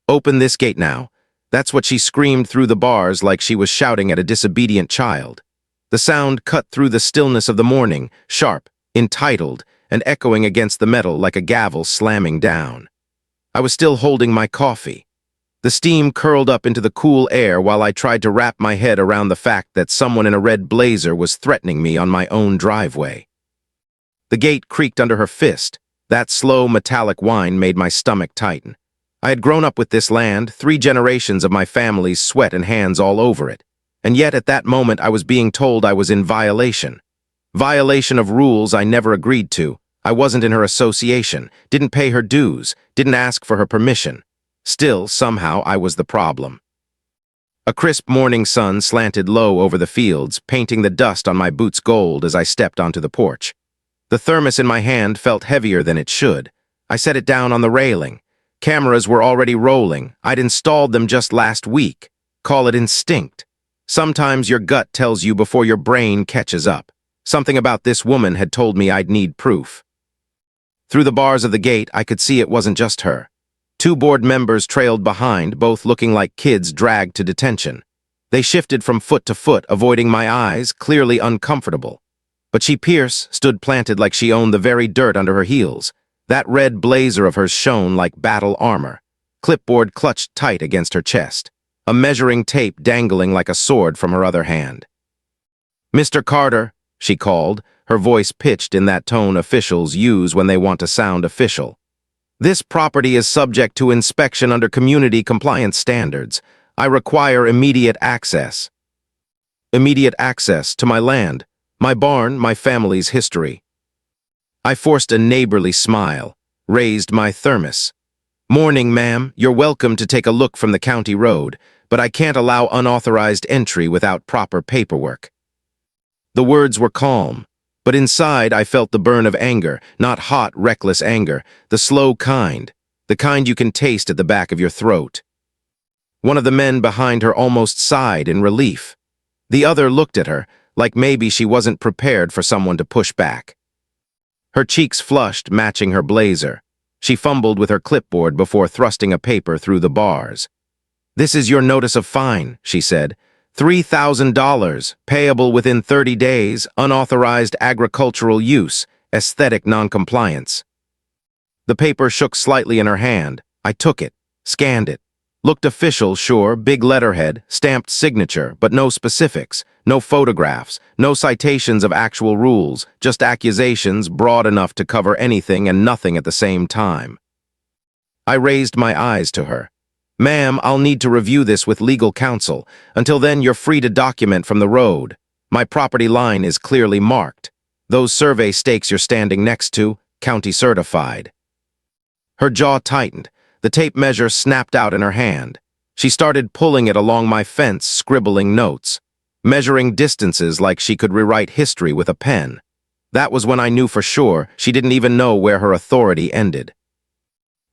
"Open this gate now." That's what she screamed through the bars like she was shouting at a disobedient child. The sound cut through the stillness of the morning, sharp, entitled, and echoing against the metal like a gavel slamming down. I was still holding my coffee. The steam curled up into the cool air while I tried to wrap my head around the fact that someone in a red blazer was threatening me on my own driveway. The gate creaked under her fist. That slow, metallic whine made my stomach tighten. I had grown up with this land, 3 generations of my family's sweat and hands all over it. And yet at that moment I was being told I was in violation. Violation of rules I never agreed to. I wasn't in her association, didn't pay her dues, didn't ask for her permission. Still, somehow, I was the problem. A crisp morning sun slanted low over the fields, painting the dust on my boots gold as I stepped onto the porch. The thermos in my hand felt heavier than it should. I set it down on the railing. Cameras were already rolling. I'd installed them just last week. Call it instinct. Sometimes your gut tells you before your brain catches up. Something about this woman had told me I'd need proof. Through the bars of the gate, I could see it wasn't just her. 2 board members trailed behind, both looking like kids dragged to detention. They shifted from foot to foot, avoiding my eyes, clearly uncomfortable. But she Pierce stood planted like she owned the very dirt under her heels. That red blazer of hers shone like battle armor. Clipboard clutched tight against her chest. A measuring tape dangling like a sword from her other hand. "Mr. Carter," she called, her voice pitched in that tone officials use when they want to sound official. "This property is subject to inspection under community compliance standards. I require immediate access." Immediate access to my land, my barn, my family's history. I forced a neighborly smile, raised my thermos. "Morning, ma'am. You're welcome to take a look from the county road, but I can't allow unauthorized entry without proper paperwork." The words were calm, but inside I felt the burn of anger, not hot, reckless anger, the slow kind, the kind you can taste at the back of your throat. One of the men behind her almost sighed in relief. The other looked at her, like maybe she wasn't prepared for someone to push back. Her cheeks flushed, matching her blazer. She fumbled with her clipboard before thrusting a paper through the bars. "This is your notice of fine," she said. $3,000, payable within 30 days, unauthorized agricultural use, aesthetic noncompliance. The paper shook slightly in her hand. I took it, scanned it. Looked official, sure, big letterhead, stamped signature, but no specifics, no photographs, no citations of actual rules, just accusations broad enough to cover anything and nothing at the same time. I raised my eyes to her. "Ma'am, I'll need to review this with legal counsel. Until then, you're free to document from the road. My property line is clearly marked. Those survey stakes you're standing next to, county certified." Her jaw tightened. The tape measure snapped out in her hand. She started pulling it along my fence, scribbling notes, measuring distances like she could rewrite history with a pen. That was when I knew for sure she didn't even know where her authority ended.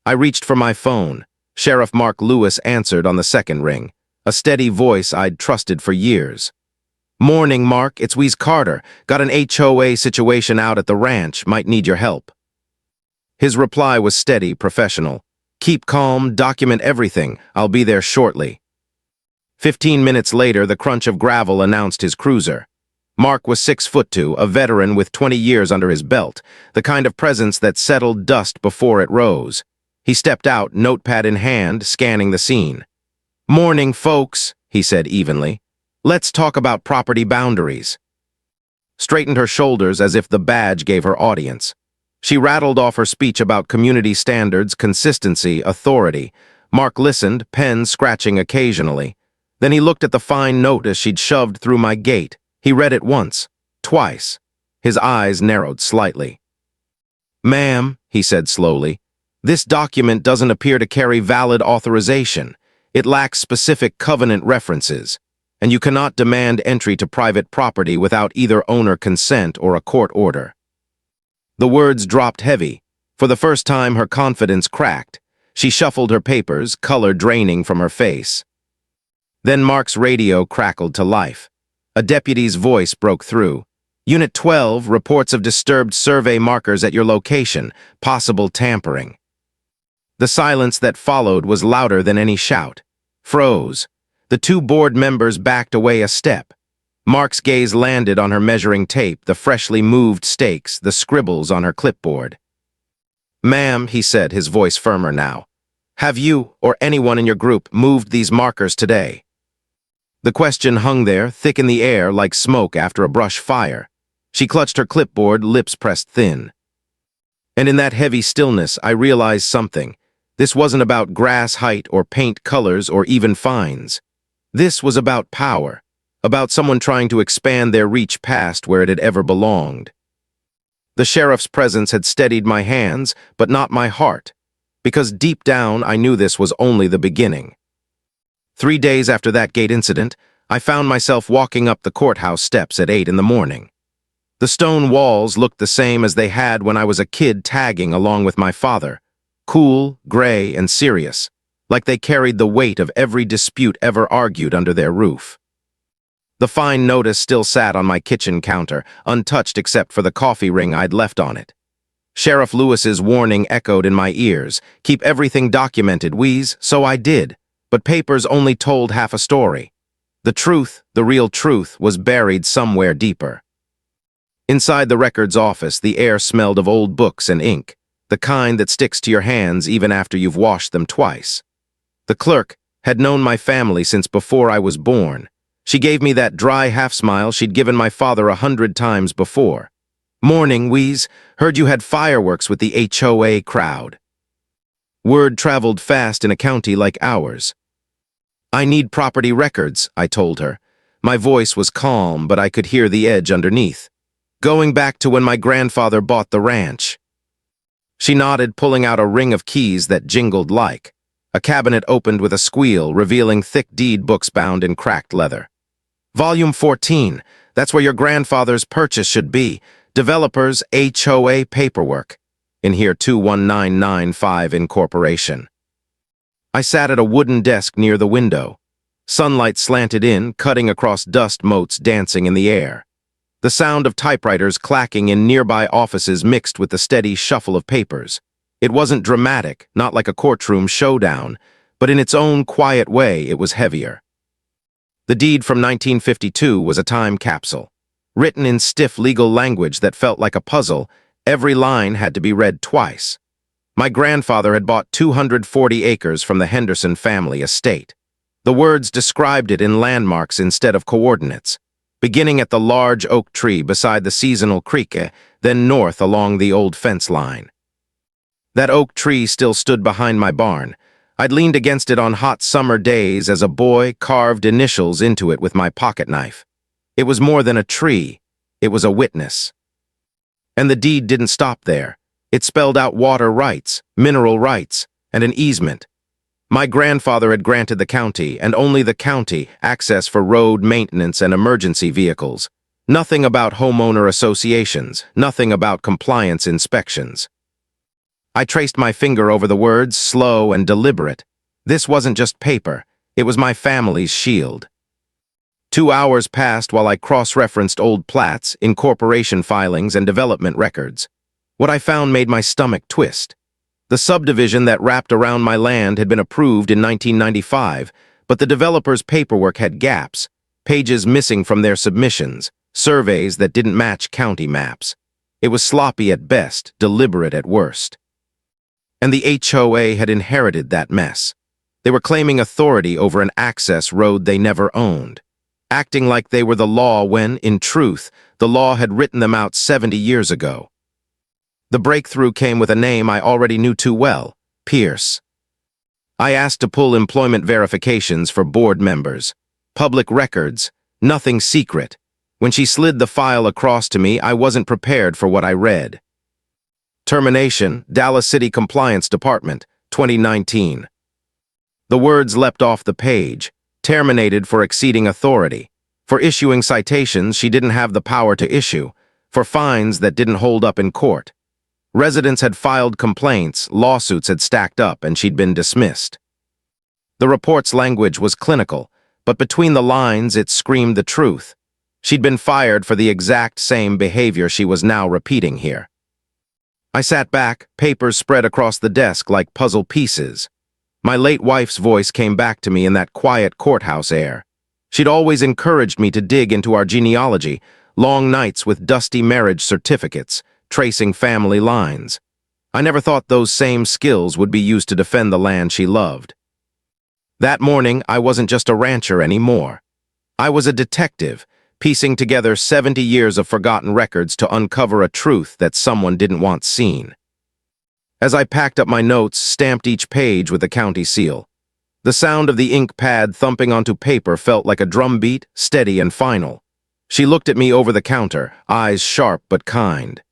I reached for my phone. Sheriff Mark Lewis answered on the second ring, a steady voice I'd trusted for years. "Morning, Mark. It's Wes Carter. Got an HOA situation out at the ranch. Might need your help." His reply was steady, professional. "Keep calm, document everything. I'll be there shortly." 15 minutes later, the crunch of gravel announced his cruiser. Mark was 6'2", a veteran with 20 years under his belt, the kind of presence that settled dust before it rose. He stepped out, notepad in hand, scanning the scene. "Morning, folks," he said evenly. "Let's talk about property boundaries." Straightened her shoulders as if the badge gave her audience. She rattled off her speech about community standards, consistency, authority. Mark listened, pen scratching occasionally. Then he looked at the fine notice she'd shoved through my gate. He read it once, twice. His eyes narrowed slightly. "Ma'am," he said slowly, "this document doesn't appear to carry valid authorization. It lacks specific covenant references, and you cannot demand entry to private property without either owner consent or a court order." The words dropped heavy. For the first time, her confidence cracked. She shuffled her papers, color draining from her face. Then Mark's radio crackled to life. A deputy's voice broke through. "Unit 12, reports of disturbed survey markers at your location, possible tampering." The silence that followed was louder than any shout. Froze. The two board members backed away a step. Mark's gaze landed on her measuring tape, the freshly moved stakes, the scribbles on her clipboard. "Ma'am," he said, his voice firmer now, "have you, or anyone in your group, moved these markers today?" The question hung there, thick in the air like smoke after a brush fire. She clutched her clipboard, lips pressed thin. And in that heavy stillness, I realized something. This wasn't about grass height or paint colors or even fines. This was about power, about someone trying to expand their reach past where it had ever belonged. The sheriff's presence had steadied my hands, but not my heart, because deep down I knew this was only the beginning. 3 days after that gate incident, I found myself walking up the courthouse steps at 8 in the morning. The stone walls looked the same as they had when I was a kid tagging along with my father, cool, gray, and serious, like they carried the weight of every dispute ever argued under their roof. The fine notice still sat on my kitchen counter, untouched except for the coffee ring I'd left on it. Sheriff Lewis's warning echoed in my ears, "Keep everything documented, Wheeze," so I did, but papers only told half a story. The truth, the real truth, was buried somewhere deeper. Inside the records office, the air smelled of old books and ink, the kind that sticks to your hands even after you've washed them twice. The clerk had known my family since before I was born. She gave me that dry half-smile she'd given my father 100 times before. "Morning, Wheeze. Heard you had fireworks with the HOA crowd." Word traveled fast in a county like ours. "I need property records," I told her. My voice was calm, but I could hear the edge underneath. "Going back to when my grandfather bought the ranch." She nodded, pulling out a ring of keys that jingled like. A cabinet opened with a squeal, revealing thick deed books bound in cracked leather. "Volume 14, that's where your grandfather's purchase should be. Developers, HOA paperwork. In here 21995 Incorporation." I sat at a wooden desk near the window. Sunlight slanted in, cutting across dust motes dancing in the air. The sound of typewriters clacking in nearby offices mixed with the steady shuffle of papers. It wasn't dramatic, not like a courtroom showdown, but in its own quiet way it was heavier. The deed from 1952 was a time capsule. Written in stiff legal language that felt like a puzzle, every line had to be read twice. My grandfather had bought 240 acres from the Henderson family estate. The words described it in landmarks instead of coordinates, beginning at the large oak tree beside the seasonal creek, then north along the old fence line. That oak tree still stood behind my barn. I'd leaned against it on hot summer days as a boy, carved initials into it with my pocket knife. It was more than a tree, it was a witness. And the deed didn't stop there. It spelled out water rights, mineral rights, and an easement. My grandfather had granted the county, and only the county, access for road maintenance and emergency vehicles. Nothing about homeowner associations, nothing about compliance inspections. I traced my finger over the words, slow and deliberate. This wasn't just paper, it was my family's shield. 2 hours passed while I cross-referenced old plats, incorporation filings, and development records. What I found made my stomach twist. The subdivision that wrapped around my land had been approved in 1995, but the developer's paperwork had gaps, pages missing from their submissions, surveys that didn't match county maps. It was sloppy at best, deliberate at worst. And the HOA had inherited that mess. They were claiming authority over an access road they never owned, acting like they were the law when, in truth, the law had written them out 70 years ago. The breakthrough came with a name I already knew too well, Pierce. I asked to pull employment verifications for board members. Public records, nothing secret. When she slid the file across to me, I wasn't prepared for what I read. Termination, Dallas City Compliance Department, 2019. The words leapt off the page. Terminated for exceeding authority. For issuing citations she didn't have the power to issue. For fines that didn't hold up in court. Residents had filed complaints, lawsuits had stacked up, and she'd been dismissed. The report's language was clinical, but between the lines it screamed the truth. She'd been fired for the exact same behavior she was now repeating here. I sat back, papers spread across the desk like puzzle pieces. My late wife's voice came back to me in that quiet courthouse air. She'd always encouraged me to dig into our genealogy, long nights with dusty marriage certificates, tracing family lines. I never thought those same skills would be used to defend the land she loved. That morning, I wasn't just a rancher anymore. I was a detective, piecing together 70 years of forgotten records to uncover a truth that someone didn't want seen. As I packed up my notes, stamped each page with a county seal. The sound of the ink pad thumping onto paper felt like a drumbeat, steady and final. She looked at me over the counter, eyes sharp but kind.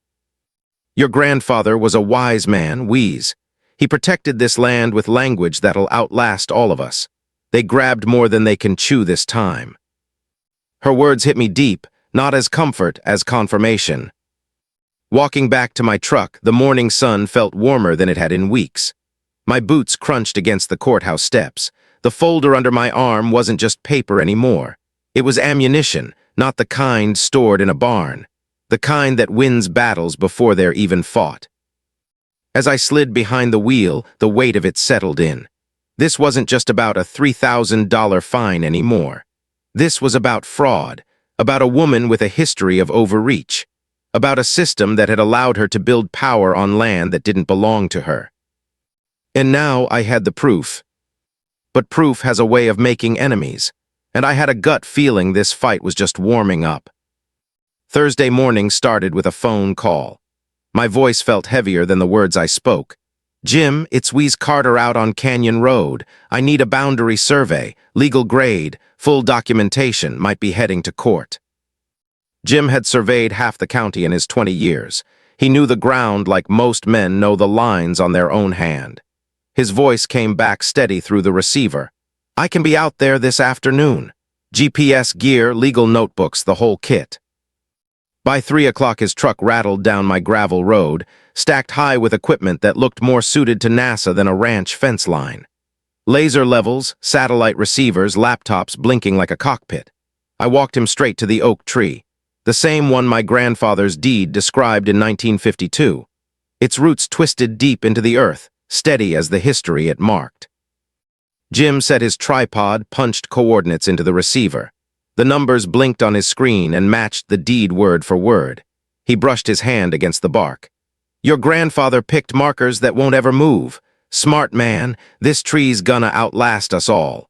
Your grandfather was a wise man, Wheeze. He protected this land with language that'll outlast all of us. They grabbed more than they can chew this time. Her words hit me deep, not as comfort as confirmation. Walking back to my truck, the morning sun felt warmer than it had in weeks. My boots crunched against the courthouse steps. The folder under my arm wasn't just paper anymore. It was ammunition, not the kind stored in a barn. The kind that wins battles before they're even fought. As I slid behind the wheel, the weight of it settled in. This wasn't just about a $3,000 fine anymore. This was about fraud, about a woman with a history of overreach, about a system that had allowed her to build power on land that didn't belong to her. And now I had the proof. But proof has a way of making enemies, and I had a gut feeling this fight was just warming up. Thursday morning started with a phone call. My voice felt heavier than the words I spoke. Jim, it's Wheeze Carter out on Canyon Road. I need a boundary survey, legal grade, full documentation, might be heading to court. Jim had surveyed half the county in his 20 years. He knew the ground like most men know the lines on their own hand. His voice came back steady through the receiver. I can be out there this afternoon. GPS gear, legal notebooks, the whole kit. By 3 o'clock his truck rattled down my gravel road, stacked high with equipment that looked more suited to NASA than a ranch fence line. Laser levels, satellite receivers, laptops blinking like a cockpit. I walked him straight to the oak tree, the same one my grandfather's deed described in 1952. Its roots twisted deep into the earth, steady as the history it marked. Jim set his tripod, punched coordinates into the receiver. The numbers blinked on his screen and matched the deed word for word. He brushed his hand against the bark. Your grandfather picked markers that won't ever move. Smart man, this tree's gonna outlast us all.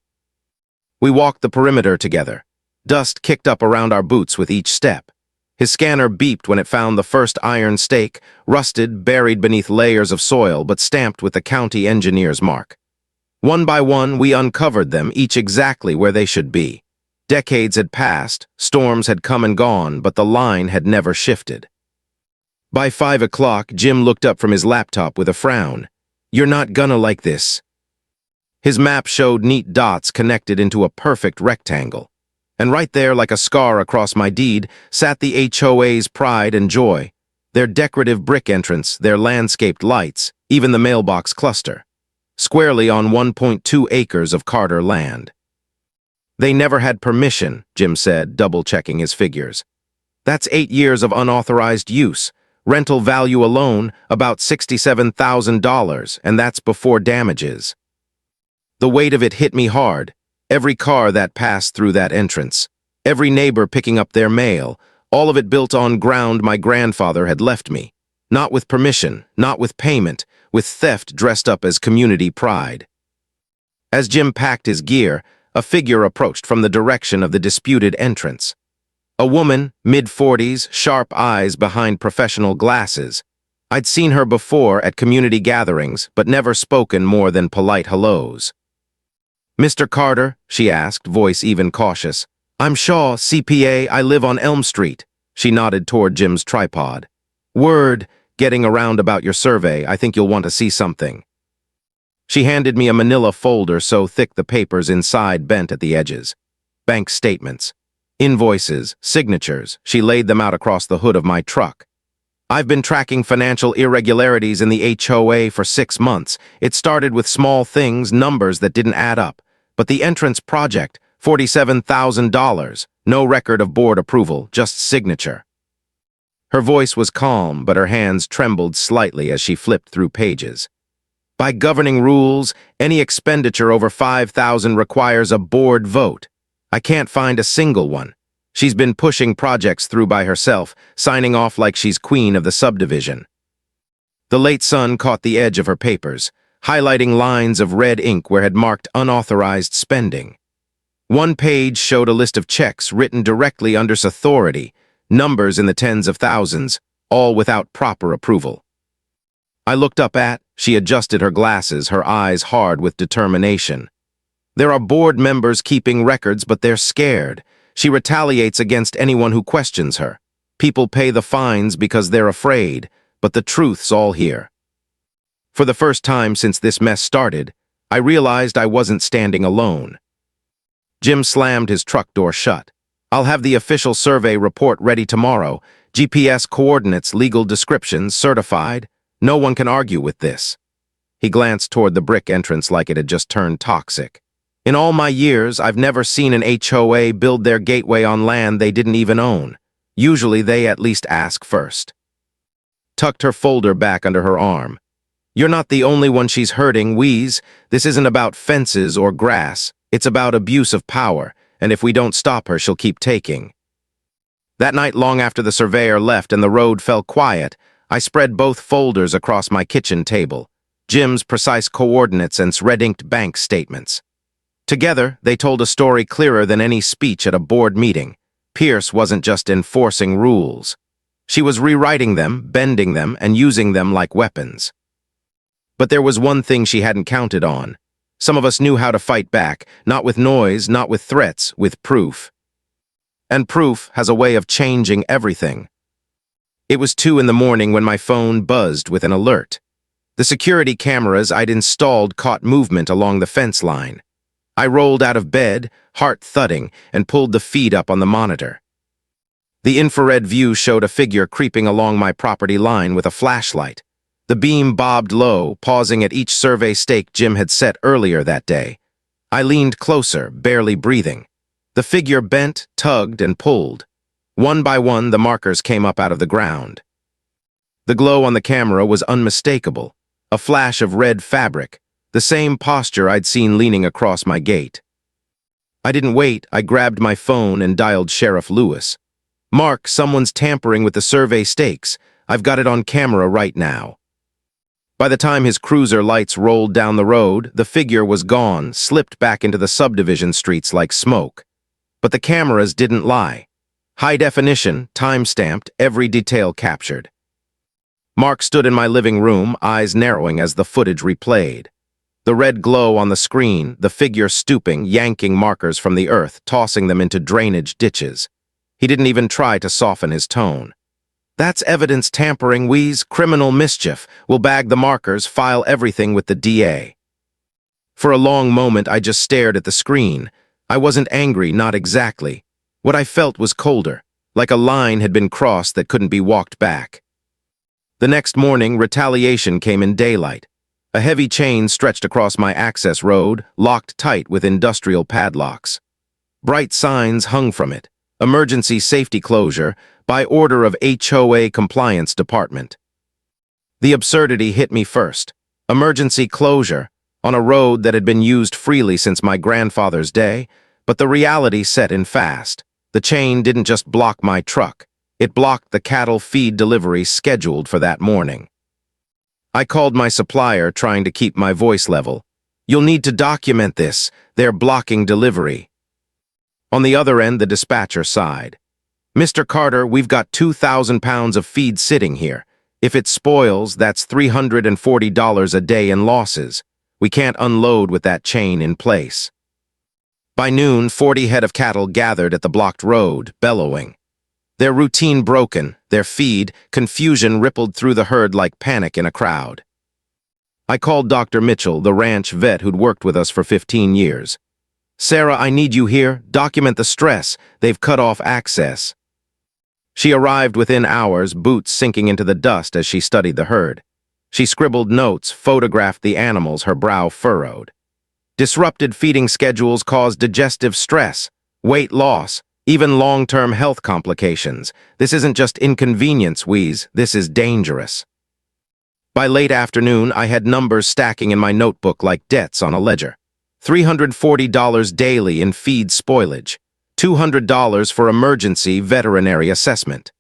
We walked the perimeter together. Dust kicked up around our boots with each step. His scanner beeped when it found the first iron stake, rusted, buried beneath layers of soil, but stamped with the county engineer's mark. One by one, we uncovered them, each exactly where they should be. Decades had passed, storms had come and gone, but the line had never shifted. By 5 o'clock, Jim looked up from his laptop with a frown. You're not gonna like this. His map showed neat dots connected into a perfect rectangle. And right there, like a scar across my deed, sat the HOA's pride and joy. Their decorative brick entrance, their landscaped lights, even the mailbox cluster. Squarely on 1.2 acres of Carter land. They never had permission, Jim said, double-checking his figures. That's 8 years of unauthorized use. Rental value alone, about $67,000, and that's before damages. The weight of it hit me hard. Every car that passed through that entrance. Every neighbor picking up their mail. All of it built on ground my grandfather had left me. Not with permission, not with payment, with theft dressed up as community pride. As Jim packed his gear, a figure approached from the direction of the disputed entrance. A woman, mid-40s, sharp eyes behind professional glasses. I'd seen her before at community gatherings, but never spoken more than polite hellos. Mr. Carter, she asked, voice even cautious. I'm Shaw, CPA, I live on Elm Street. She nodded toward Jim's tripod. Word, getting around about your survey, I think you'll want to see something. She handed me a manila folder so thick the papers inside bent at the edges. Bank statements, invoices, signatures. She laid them out across the hood of my truck. I've been tracking financial irregularities in the HOA for 6 months. It started with small things, numbers that didn't add up. But the entrance project, $47,000. No record of board approval, just signature. Her voice was calm, but her hands trembled slightly as she flipped through pages. By governing rules, any expenditure over 5,000 requires a board vote. I can't find a single one. She's been pushing projects through by herself, signing off like she's queen of the subdivision. The late sun caught the edge of her papers, highlighting lines of red ink where had marked unauthorized spending. One page showed a list of checks written directly under authority, numbers in the tens of thousands, all without proper approval. I looked up at, she adjusted her glasses, her eyes hard with determination. There are board members keeping records, but they're scared. She retaliates against anyone who questions her. People pay the fines because they're afraid, but the truth's all here. For the first time since this mess started, I realized I wasn't standing alone. Jim slammed his truck door shut. I'll have the official survey report ready tomorrow. GPS coordinates, legal descriptions, certified. No one can argue with this. He glanced toward the brick entrance like it had just turned toxic. In all my years, I've never seen an HOA build their gateway on land they didn't even own. Usually they at least ask first. Tucked her folder back under her arm. You're not the only one she's hurting, Wheeze. This isn't about fences or grass. It's about abuse of power, and if we don't stop her, she'll keep taking. That night, long after the surveyor left and the road fell quiet, I spread both folders across my kitchen table, Jim's precise coordinates and red-inked bank statements. Together, they told a story clearer than any speech at a board meeting. Pierce wasn't just enforcing rules. She was rewriting them, bending them, and using them like weapons. But there was one thing she hadn't counted on. Some of us knew how to fight back, not with noise, not with threats, with proof. And proof has a way of changing everything. It was 2 in the morning when my phone buzzed with an alert. The security cameras I'd installed caught movement along the fence line. I rolled out of bed, heart thudding, and pulled the feed up on the monitor. The infrared view showed a figure creeping along my property line with a flashlight. The beam bobbed low, pausing at each survey stake Jim had set earlier that day. I leaned closer, barely breathing. The figure bent, tugged, and pulled. One by one, the markers came up out of the ground. The glow on the camera was unmistakable, a flash of red fabric, the same posture I'd seen leaning across my gate. I didn't wait. I grabbed my phone and dialed Sheriff Lewis. Mark, someone's tampering with the survey stakes. I've got it on camera right now. By the time his cruiser lights rolled down the road, the figure was gone, slipped back into the subdivision streets like smoke. But the cameras didn't lie. High definition, time-stamped, every detail captured. Mark stood in my living room, eyes narrowing as the footage replayed. The red glow on the screen, the figure stooping, yanking markers from the earth, tossing them into drainage ditches. He didn't even try to soften his tone. That's evidence tampering, Wheeze, criminal mischief. We'll bag the markers, file everything with the DA. For a long moment, I just stared at the screen. I wasn't angry, not exactly. What I felt was colder, like a line had been crossed that couldn't be walked back. The next morning, retaliation came in daylight. A heavy chain stretched across my access road, locked tight with industrial padlocks. Bright signs hung from it. Emergency safety closure, by order of HOA Compliance Department. The absurdity hit me first. Emergency closure, on a road that had been used freely since my grandfather's day, but the reality set in fast. The chain didn't just block my truck. It blocked the cattle feed delivery scheduled for that morning. I called my supplier, trying to keep my voice level. You'll need to document this. They're blocking delivery. On the other end, the dispatcher sighed. Mr. Carter, we've got 2,000 pounds of feed sitting here. If it spoils, that's $340 a day in losses. We can't unload with that chain in place. By noon, 40 head of cattle gathered at the blocked road, bellowing. Their routine broken, their feed, confusion rippled through the herd like panic in a crowd. I called Dr. Mitchell, the ranch vet who'd worked with us for 15 years. Sarah, I need you here. Document the stress. They've cut off access. She arrived within hours, boots sinking into the dust as she studied the herd. She scribbled notes, photographed the animals, her brow furrowed. Disrupted feeding schedules cause digestive stress, weight loss, Even long-term health complications. This isn't just inconvenience, Wheeze. This is dangerous. By late afternoon, I had numbers stacking in my notebook like debts on a ledger. $340 daily in feed spoilage. $200 for emergency veterinary assessment.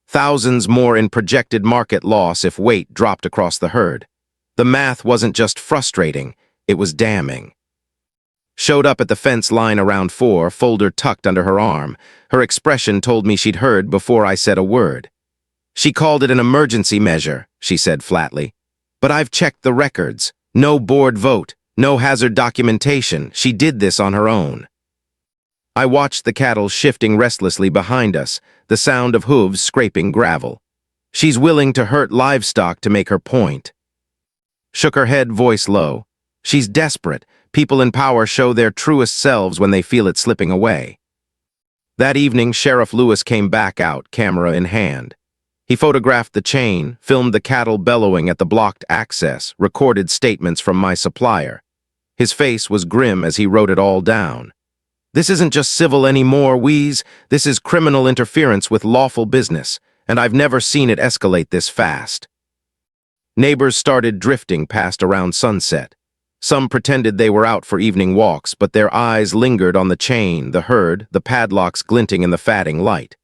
Thousands more in projected market loss if weight dropped across the herd. The math wasn't just frustrating, it was damning. Showed up at the fence line around 4, folder tucked under her arm. Her expression told me she'd heard before I said a word. She called it an emergency measure, she said flatly. But I've checked the records. No board vote, no hazard documentation. She did this on her own. I watched the cattle shifting restlessly behind us, the sound of hooves scraping gravel. She's willing to hurt livestock to make her point. Shook her head, voice low. She's desperate. People in power show their truest selves when they feel it slipping away. That evening, Sheriff Lewis came back out, camera in hand. He photographed the chain, filmed the cattle bellowing at the blocked access, recorded statements from my supplier. His face was grim as he wrote it all down. This isn't just civil anymore, Wheeze. This is criminal interference with lawful business, and I've never seen it escalate this fast. Neighbors started drifting past around sunset. Some pretended they were out for evening walks, but their eyes lingered on the chain, the herd, the padlocks glinting in the fatting light.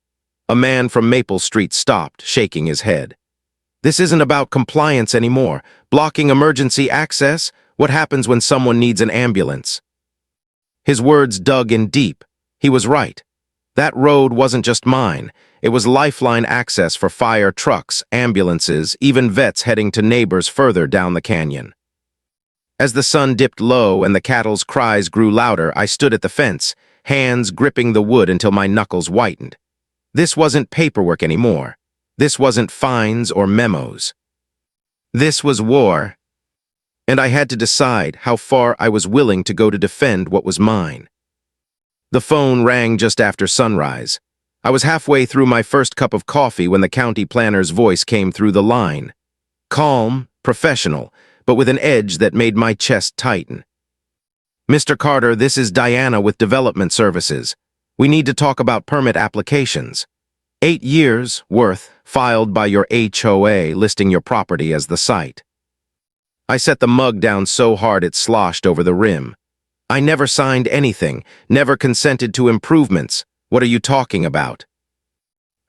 A man from Maple Street stopped, shaking his head. This isn't about compliance anymore. Blocking emergency access? What happens when someone needs an ambulance? His words dug in deep. He was right. That road wasn't just mine. It was lifeline access for fire trucks, ambulances, even vets heading to neighbors further down the canyon. As the sun dipped low and the cattle's cries grew louder, I stood at the fence, hands gripping the wood until my knuckles whitened. This wasn't paperwork anymore. This wasn't fines or memos. This was war. And I had to decide how far I was willing to go to defend what was mine. The phone rang just after sunrise. I was halfway through my first cup of coffee when the county planner's voice came through the line. Calm, professional, but with an edge that made my chest tighten. Mr. Carter, this is Diana with Development Services. We need to talk about permit applications. 8 years' worth filed by your HOA listing your property as the site. I set the mug down so hard it sloshed over the rim. I never signed anything, never consented to improvements. What are you talking about?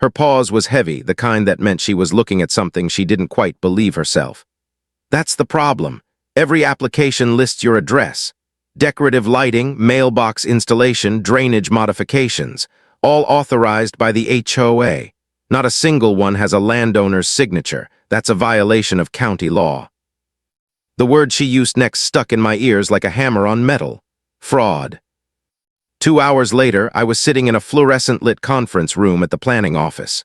Her pause was heavy, the kind that meant she was looking at something she didn't quite believe herself. That's the problem. Every application lists your address. Decorative lighting, mailbox installation, drainage modifications, all authorized by the HOA. Not a single one has a landowner's signature. That's a violation of county law. The word she used next stuck in my ears like a hammer on metal. Fraud. 2 hours later, I was sitting in a fluorescent-lit conference room at the planning office.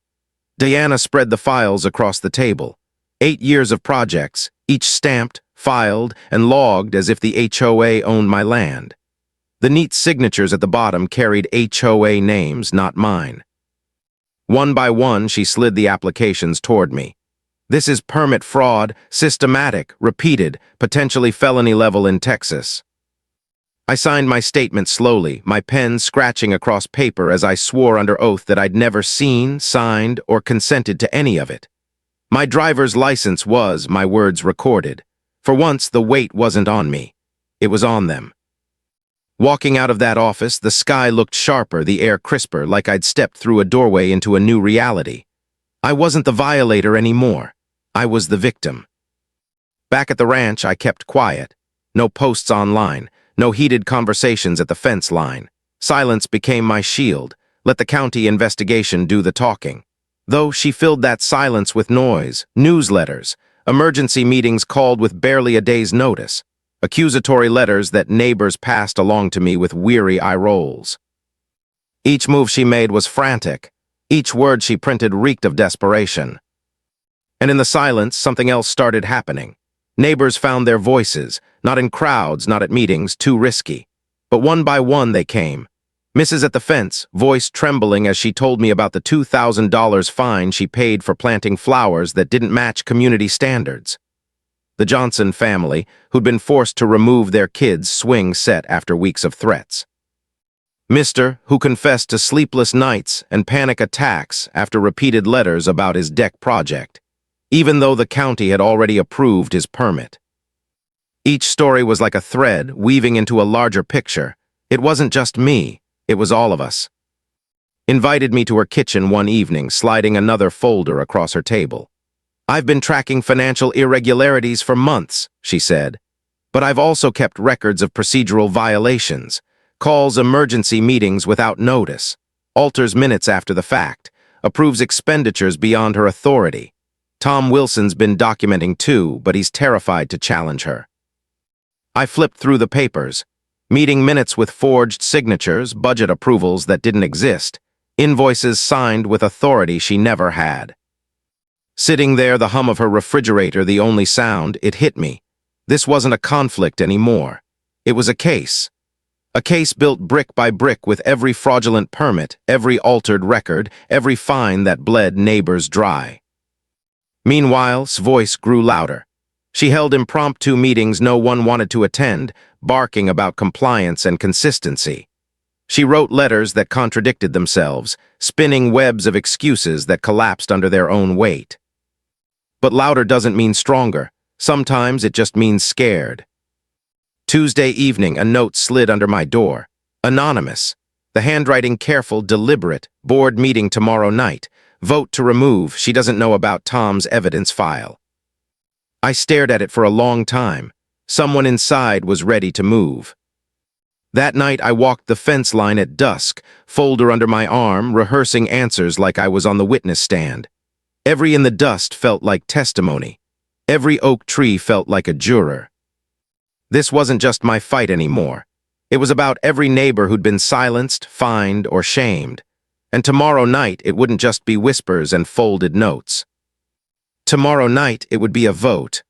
Diana spread the files across the table. 8 years of projects, each stamped, filed, and logged as if the HOA owned my land. The neat signatures at the bottom carried HOA names, not mine. One by one, she slid the applications toward me. This is permit fraud, systematic, repeated, potentially felony level in Texas. I signed my statement slowly, my pen scratching across paper as I swore under oath that I'd never seen, signed, or consented to any of it. My driver's license was, my words recorded. For once, the weight wasn't on me. It was on them. Walking out of that office, the sky looked sharper, the air crisper, like I'd stepped through a doorway into a new reality. I wasn't the violator anymore. I was the victim. Back at the ranch, I kept quiet. No posts online, no heated conversations at the fence line. Silence became my shield. Let the county investigation do the talking. Though she filled that silence with noise, newsletters, emergency meetings called with barely a day's notice, accusatory letters that neighbors passed along to me with weary eye rolls. Each move she made was frantic. Each word she printed reeked of desperation. And in the silence, something else started happening. Neighbors found their voices, not in crowds, not at meetings, too risky. But one by one they came. Mrs. at the fence, voice trembling as she told me about the $2,000 fine she paid for planting flowers that didn't match community standards. The Johnson family, who'd been forced to remove their kids' swing set after weeks of threats. Mr. who confessed to sleepless nights and panic attacks after repeated letters about his deck project, even though the county had already approved his permit. Each story was like a thread weaving into a larger picture. It wasn't just me, it was all of us. Invited me to her kitchen one evening, sliding another folder across her table. "I've been tracking financial irregularities for months," she said, "but I've also kept records of procedural violations, calls emergency meetings without notice, alters minutes after the fact, approves expenditures beyond her authority. Tom Wilson's been documenting too, but he's terrified to challenge her." I flipped through the papers, meeting minutes with forged signatures, budget approvals that didn't exist, invoices signed with authority she never had. Sitting there, the hum of her refrigerator the only sound, it hit me. This wasn't a conflict anymore. It was a case. A case built brick by brick with every fraudulent permit, every altered record, every fine that bled neighbors dry. Meanwhile's voice grew louder. She held impromptu meetings no one wanted to attend, barking about compliance and consistency. She wrote letters that contradicted themselves, spinning webs of excuses that collapsed under their own weight. But louder doesn't mean stronger. Sometimes it just means scared. Tuesday evening, a note slid under my door. Anonymous. The handwriting careful, deliberate. Board meeting tomorrow night. Vote to remove. She doesn't know about Tom's evidence file. I stared at it for a long time. Someone inside was ready to move. That night, I walked the fence line at dusk, folder under my arm, rehearsing answers like I was on the witness stand. Every in the dust felt like testimony. Every oak tree felt like a juror. This wasn't just my fight anymore. It was about every neighbor who'd been silenced, fined, or shamed. And tomorrow night, it wouldn't just be whispers and folded notes. Tomorrow night, it would be a vote.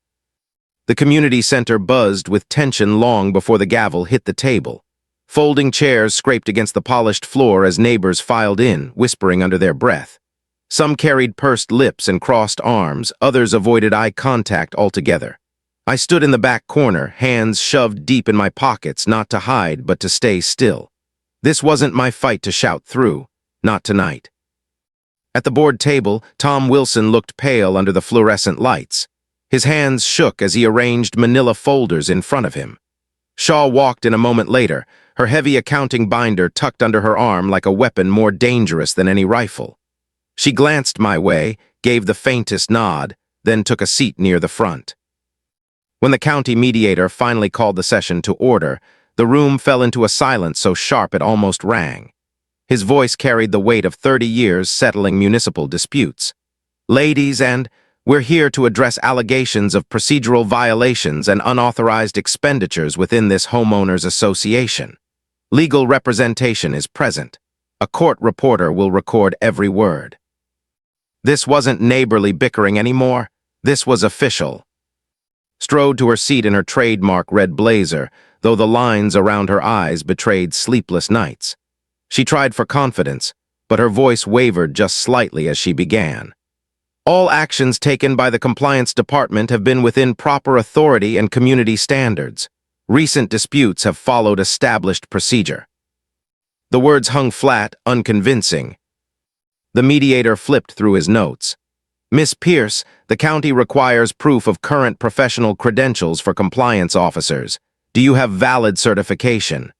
The community center buzzed with tension long before the gavel hit the table. Folding chairs scraped against the polished floor as neighbors filed in, whispering under their breath. Some carried pursed lips and crossed arms, others avoided eye contact altogether. I stood in the back corner, hands shoved deep in my pockets, not to hide, but to stay still. This wasn't my fight to shout through. Not tonight. At the board table, Tom Wilson looked pale under the fluorescent lights. His hands shook as he arranged manila folders in front of him. Shaw walked in a moment later, her heavy accounting binder tucked under her arm like a weapon more dangerous than any rifle. She glanced my way, gave the faintest nod, then took a seat near the front. When the county mediator finally called the session to order, the room fell into a silence so sharp it almost rang. His voice carried the weight of 30 years settling municipal disputes. "Ladies, we're here to address allegations of procedural violations and unauthorized expenditures within this homeowners association. Legal representation is present. A court reporter will record every word." This wasn't neighborly bickering anymore. This was official. Strode to her seat in her trademark red blazer, though the lines around her eyes betrayed sleepless nights. She tried for confidence, but her voice wavered just slightly as she began. "All actions taken by the compliance department have been within proper authority and community standards. Recent disputes have followed established procedure." The words hung flat, unconvincing. The mediator flipped through his notes. "Miss Pierce, the county requires proof of current professional credentials for compliance officers. Do you have valid certification?"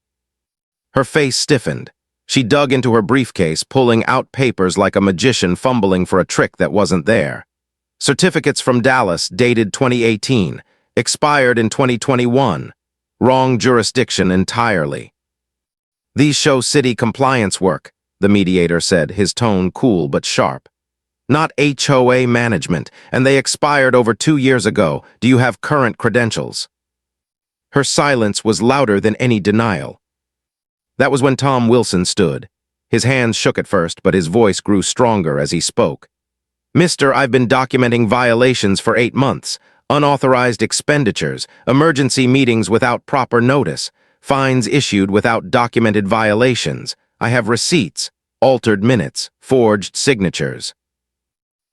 Her face stiffened. She dug into her briefcase, pulling out papers like a magician fumbling for a trick that wasn't there. Certificates from Dallas, dated 2018, expired in 2021. Wrong jurisdiction entirely. "These show city compliance work," the mediator said, his tone cool but sharp. "Not HOA management, and they expired over 2 years ago. Do you have current credentials?" Her silence was louder than any denial. That was when Tom Wilson stood. His hands shook at first, but his voice grew stronger as he spoke. "Mister, I've been documenting violations for 8 months. Unauthorized expenditures, emergency meetings without proper notice, fines issued without documented violations. I have receipts, altered minutes, forged signatures."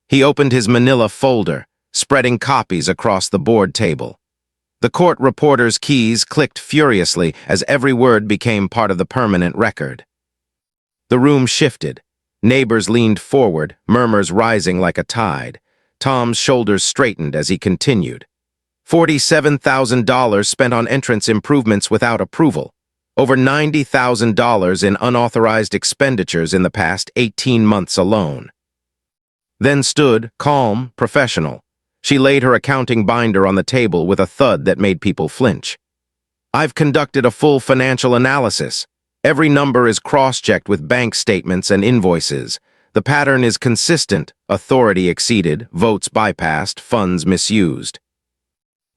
He opened his manila folder, spreading copies across the board table. The court reporter's keys clicked furiously as every word became part of the permanent record. The room shifted. Neighbors leaned forward, murmurs rising like a tide. Tom's shoulders straightened as he continued. $47,000 spent on entrance improvements without approval. Over $90,000 in unauthorized expenditures in the past 18 months alone. Then stood, calm, professional. She laid her accounting binder on the table with a thud that made people flinch. I've conducted a full financial analysis. Every number is cross-checked with bank statements and invoices. The pattern is consistent. Authority exceeded, votes bypassed, funds misused.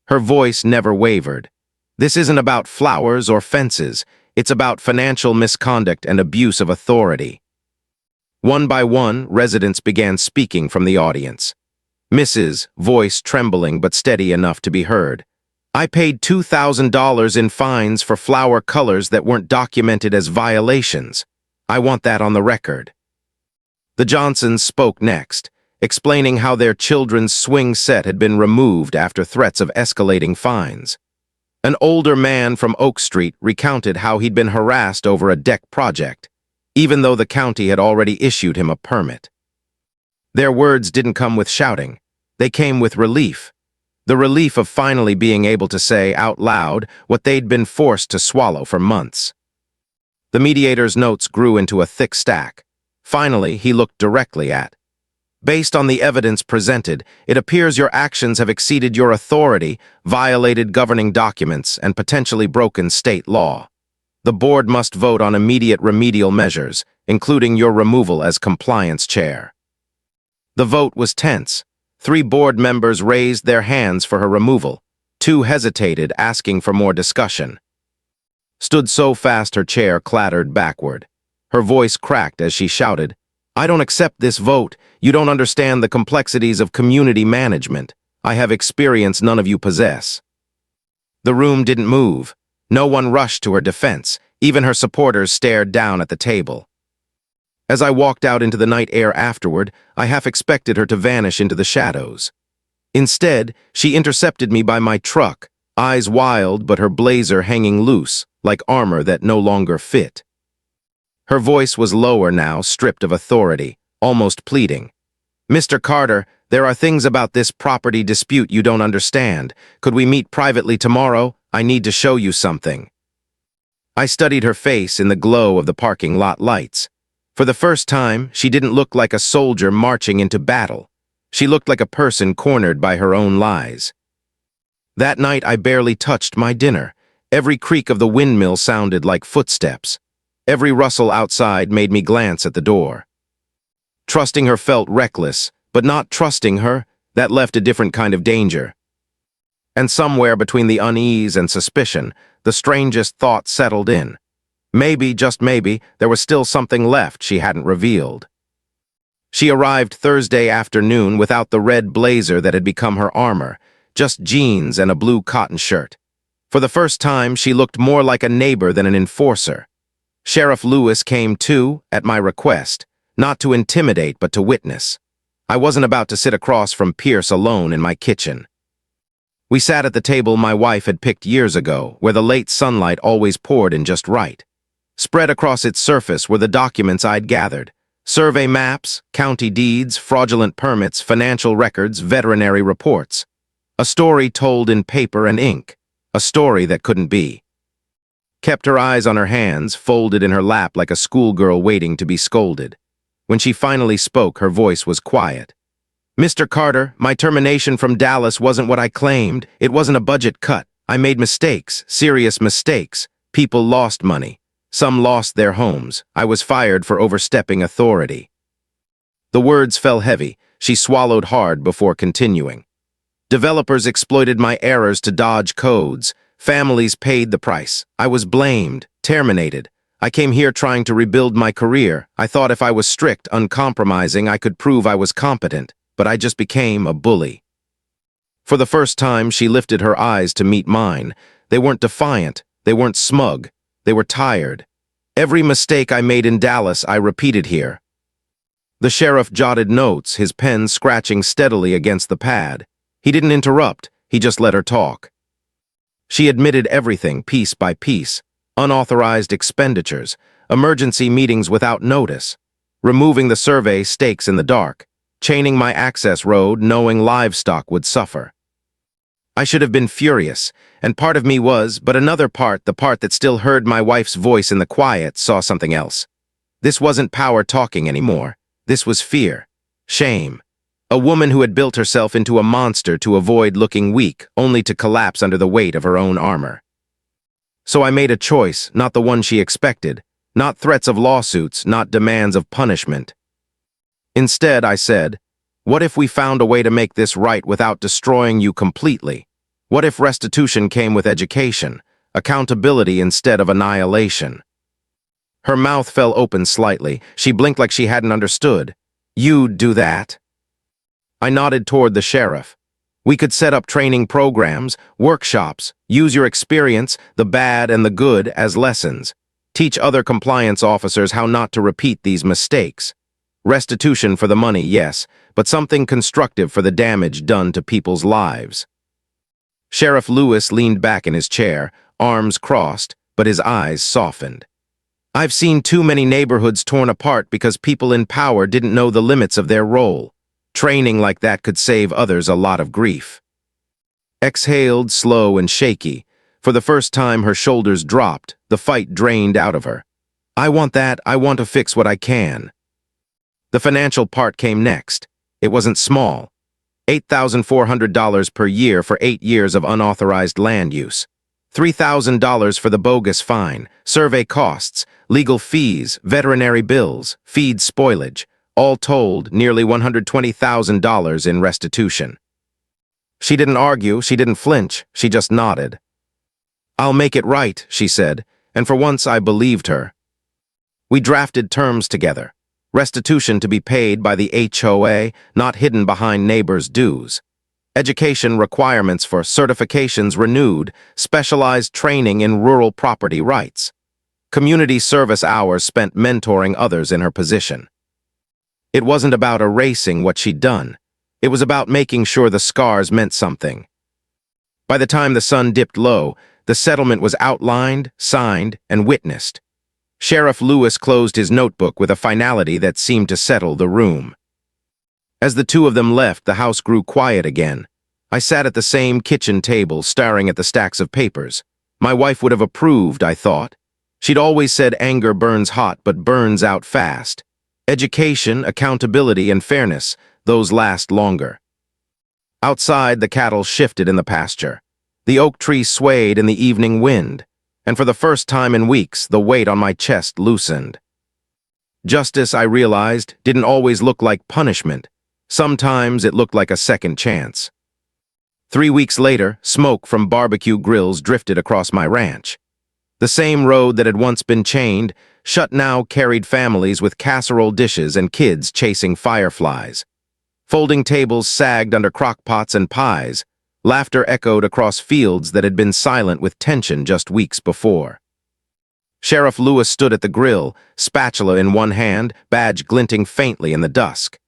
Her voice never wavered. This isn't about flowers or fences. It's about financial misconduct and abuse of authority. One by one, residents began speaking from the audience. Mrs., voice trembling but steady enough to be heard. I paid $2,000 in fines for flower colors that weren't documented as violations. I want that on the record. The Johnsons spoke next, explaining how their children's swing set had been removed after threats of escalating fines. An older man from Oak Street recounted how he'd been harassed over a deck project, even though the county had already issued him a permit. Their words didn't come with shouting. They came with relief. The relief of finally being able to say out loud what they'd been forced to swallow for months. The mediator's notes grew into a thick stack. Finally, he looked directly at. Based on the evidence presented, it appears your actions have exceeded your authority, violated governing documents, and potentially broken state law. The board must vote on immediate remedial measures, including your removal as compliance chair. The vote was tense. 3 board members raised their hands for her removal. 2 hesitated, asking for more discussion. Stood so fast her chair clattered backward. Her voice cracked as she shouted, I don't accept this vote. You don't understand the complexities of community management. I have experience none of you possess. The room didn't move. No one rushed to her defense. Even her supporters stared down at the table. As I walked out into the night air afterward, I half expected her to vanish into the shadows. Instead, she intercepted me by my truck, eyes wild but her blazer hanging loose, like armor that no longer fit. Her voice was lower now, stripped of authority, almost pleading. Mr. Carter, there are things about this property dispute you don't understand. Could we meet privately tomorrow? I need to show you something. I studied her face in the glow of the parking lot lights. For the first time, she didn't look like a soldier marching into battle. She looked like a person cornered by her own lies. That night, I barely touched my dinner. Every creak of the windmill sounded like footsteps. Every rustle outside made me glance at the door. Trusting her felt reckless, but not trusting her, that left a different kind of danger. And somewhere between the unease and suspicion, the strangest thought settled in. Maybe, just maybe, there was still something left she hadn't revealed. She arrived Thursday afternoon without the red blazer that had become her armor, just jeans and a blue cotton shirt. For the first time, she looked more like a neighbor than an enforcer. Sheriff Lewis came too, at my request, not to intimidate but to witness. I wasn't about to sit across from Pierce alone in my kitchen. We sat at the table my wife had picked years ago, where the late sunlight always poured in just right. Spread across its surface were the documents I'd gathered. Survey maps, county deeds, fraudulent permits, financial records, veterinary reports. A story told in paper and ink. A story that couldn't be. Kept her eyes on her hands, folded in her lap like a schoolgirl waiting to be scolded. When she finally spoke, her voice was quiet. Mr. Carter, my termination from Dallas wasn't what I claimed. It wasn't a budget cut. I made mistakes, serious mistakes. People lost money. Some lost their homes. I was fired for overstepping authority. The words fell heavy. She swallowed hard before continuing. Developers exploited my errors to dodge codes. Families paid the price. I was blamed, terminated. I came here trying to rebuild my career. I thought if I was strict, uncompromising, I could prove I was competent, but I just became a bully. For the first time, she lifted her eyes to meet mine. They weren't defiant. They weren't smug. They were tired. Every mistake I made in Dallas, I repeated here. The sheriff jotted notes, his pen scratching steadily against the pad. He didn't interrupt. He just let her talk. She admitted everything, piece by piece. Unauthorized expenditures, emergency meetings without notice, removing the survey stakes in the dark, chaining my access road knowing livestock would suffer. I should have been furious, and part of me was, but another part, the part that still heard my wife's voice in the quiet, saw something else. This wasn't power talking anymore. This was fear, shame. A woman who had built herself into a monster to avoid looking weak, only to collapse under the weight of her own armor. So I made a choice, not the one she expected, not threats of lawsuits, not demands of punishment. Instead, I said, what if we found a way to make this right without destroying you completely? What if restitution came with education, accountability instead of annihilation? Her mouth fell open slightly. She blinked like she hadn't understood. You'd do that? I nodded toward the sheriff. We could set up training programs, workshops, use your experience, the bad and the good, as lessons. Teach other compliance officers how not to repeat these mistakes. Restitution for the money, yes, but something constructive for the damage done to people's lives. Sheriff Lewis leaned back in his chair, arms crossed, but his eyes softened. I've seen too many neighborhoods torn apart because people in power didn't know the limits of their role. Training like that could save others a lot of grief. Exhaled, slow and shaky. For the first time, her shoulders dropped, the fight drained out of her. I want that, I want to fix what I can. The financial part came next. It wasn't small. $8,400 per year for 8 years of unauthorized land use. $3,000 for the bogus fine, survey costs, legal fees, veterinary bills, feed spoilage, all told nearly $120,000 in restitution. She didn't argue, she didn't flinch, she just nodded. I'll make it right, she said, and for once I believed her. We drafted terms together. Restitution to be paid by the HOA, not hidden behind neighbors' dues. Education requirements for certifications renewed, specialized training in rural property rights. Community service hours spent mentoring others in her position. It wasn't about erasing what she'd done. It was about making sure the scars meant something. By the time the sun dipped low, the settlement was outlined, signed, and witnessed. Sheriff Lewis closed his notebook with a finality that seemed to settle the room. As the two of them left, the house grew quiet again. I sat at the same kitchen table, staring at the stacks of papers. My wife would have approved, I thought. She'd always said anger burns hot but burns out fast. Education, accountability, and fairness, those last longer. Outside, the cattle shifted in the pasture. The oak tree swayed in the evening wind, and for the first time in weeks, the weight on my chest loosened. Justice, I realized, didn't always look like punishment. Sometimes it looked like a second chance. 3 weeks later, smoke from barbecue grills drifted across my ranch. The same road that had once been chained, shut now carried families with casserole dishes and kids chasing fireflies. Folding tables sagged under crock-pots and pies. Laughter echoed across fields that had been silent with tension just weeks before. Sheriff Lewis stood at the grill, spatula in one hand, badge glinting faintly in the dusk.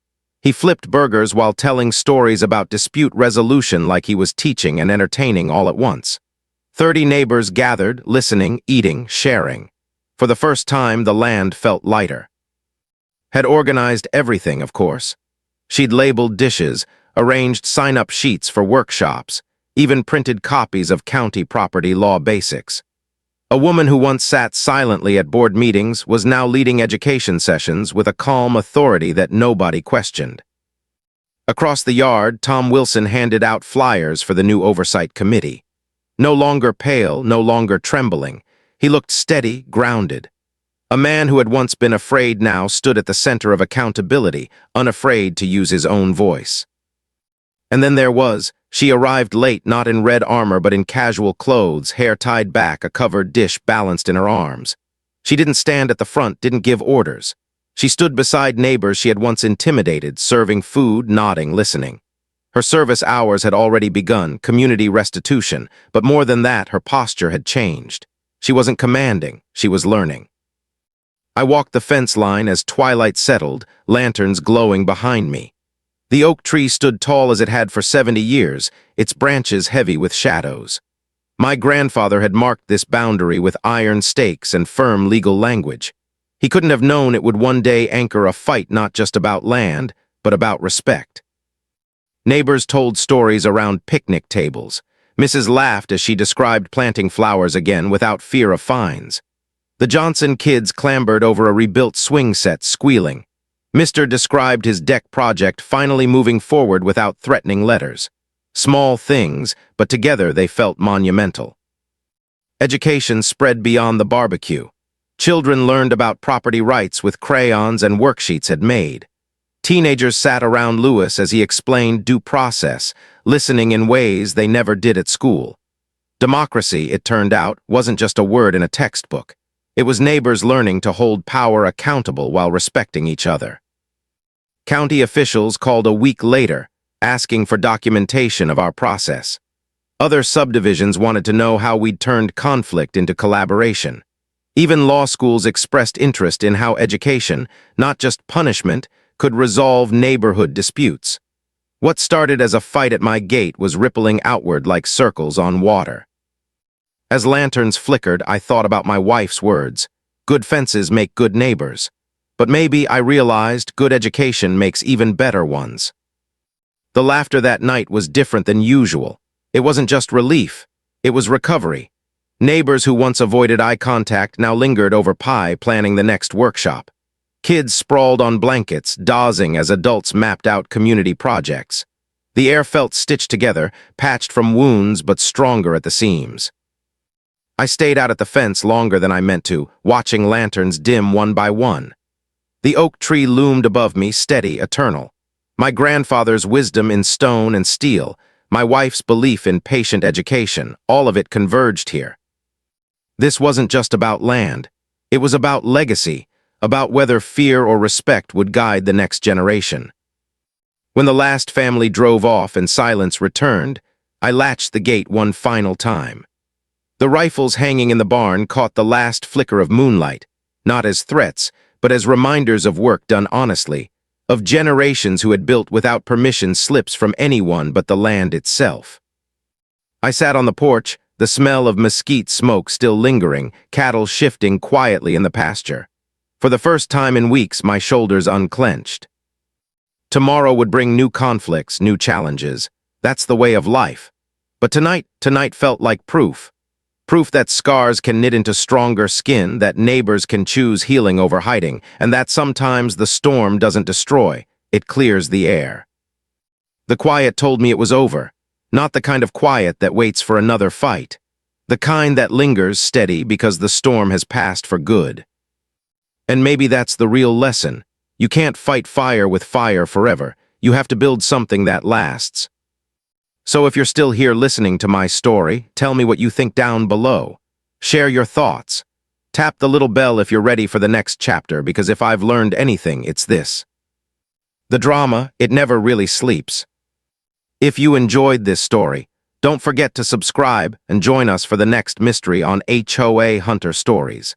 He flipped burgers while telling stories about dispute resolution like he was teaching and entertaining all at once. 30 neighbors gathered, listening, eating, sharing. For the first time, the land felt lighter. Had organized everything, of course. She'd labeled dishes, arranged sign-up sheets for workshops, even printed copies of county property law basics. A woman who once sat silently at board meetings was now leading education sessions with a calm authority that nobody questioned. Across the yard, Tom Wilson handed out flyers for the new oversight committee. No longer pale, no longer trembling, he looked steady, grounded. A man who had once been afraid now stood at the center of accountability, unafraid to use his own voice. And then she arrived late, not in red armor but in casual clothes, hair tied back, a covered dish balanced in her arms. She didn't stand at the front, didn't give orders. She stood beside neighbors she had once intimidated, serving food, nodding, listening. Her service hours had already begun, community restitution, but more than that, her posture had changed. She wasn't commanding, she was learning. I walked the fence line as twilight settled, lanterns glowing behind me. The oak tree stood tall as it had for 70 years, its branches heavy with shadows. My grandfather had marked this boundary with iron stakes and firm legal language. He couldn't have known it would one day anchor a fight not just about land, but about respect. Neighbors told stories around picnic tables. Mrs. laughed as she described planting flowers again without fear of fines. The Johnson kids clambered over a rebuilt swing set, squealing. Mr. described his deck project finally moving forward without threatening letters. Small things, but together they felt monumental. Education spread beyond the barbecue. Children learned about property rights with crayons and worksheets had made. Teenagers sat around Lewis as he explained due process, listening in ways they never did at school. Democracy, it turned out, wasn't just a word in a textbook. It was neighbors learning to hold power accountable while respecting each other. County officials called a week later, asking for documentation of our process. Other subdivisions wanted to know how we'd turned conflict into collaboration. Even law schools expressed interest in how education, not just punishment, could resolve neighborhood disputes. What started as a fight at my gate was rippling outward like circles on water. As lanterns flickered, I thought about my wife's words. Good fences make good neighbors. But maybe, I realized, good education makes even better ones. The laughter that night was different than usual. It wasn't just relief. It was recovery. Neighbors who once avoided eye contact now lingered over pie planning the next workshop. Kids sprawled on blankets, dozing as adults mapped out community projects. The air felt stitched together, patched from wounds but stronger at the seams. I stayed out at the fence longer than I meant to, watching lanterns dim one by one. The oak tree loomed above me, steady, eternal. My grandfather's wisdom in stone and steel, my wife's belief in patient education, all of it converged here. This wasn't just about land. It was about legacy, about whether fear or respect would guide the next generation. When the last family drove off and silence returned, I latched the gate one final time. The rifles hanging in the barn caught the last flicker of moonlight, not as threats, but as reminders of work done honestly, of generations who had built without permission slips from anyone but the land itself. I sat on the porch, the smell of mesquite smoke still lingering, cattle shifting quietly in the pasture. For the first time in weeks, my shoulders unclenched. Tomorrow would bring new conflicts, new challenges. That's the way of life. But tonight felt like proof. Proof that scars can knit into stronger skin, that neighbors can choose healing over hiding, and that sometimes the storm doesn't destroy, it clears the air. The quiet told me it was over, not the kind of quiet that waits for another fight, the kind that lingers steady because the storm has passed for good. And maybe that's the real lesson. You can't fight fire with fire forever. You have to build something that lasts. So if you're still here listening to my story, tell me what you think down below. Share your thoughts. Tap the little bell if you're ready for the next chapter, because if I've learned anything, it's this. The drama, it never really sleeps. If you enjoyed this story, don't forget to subscribe and join us for the next mystery on HOA Hunter Stories.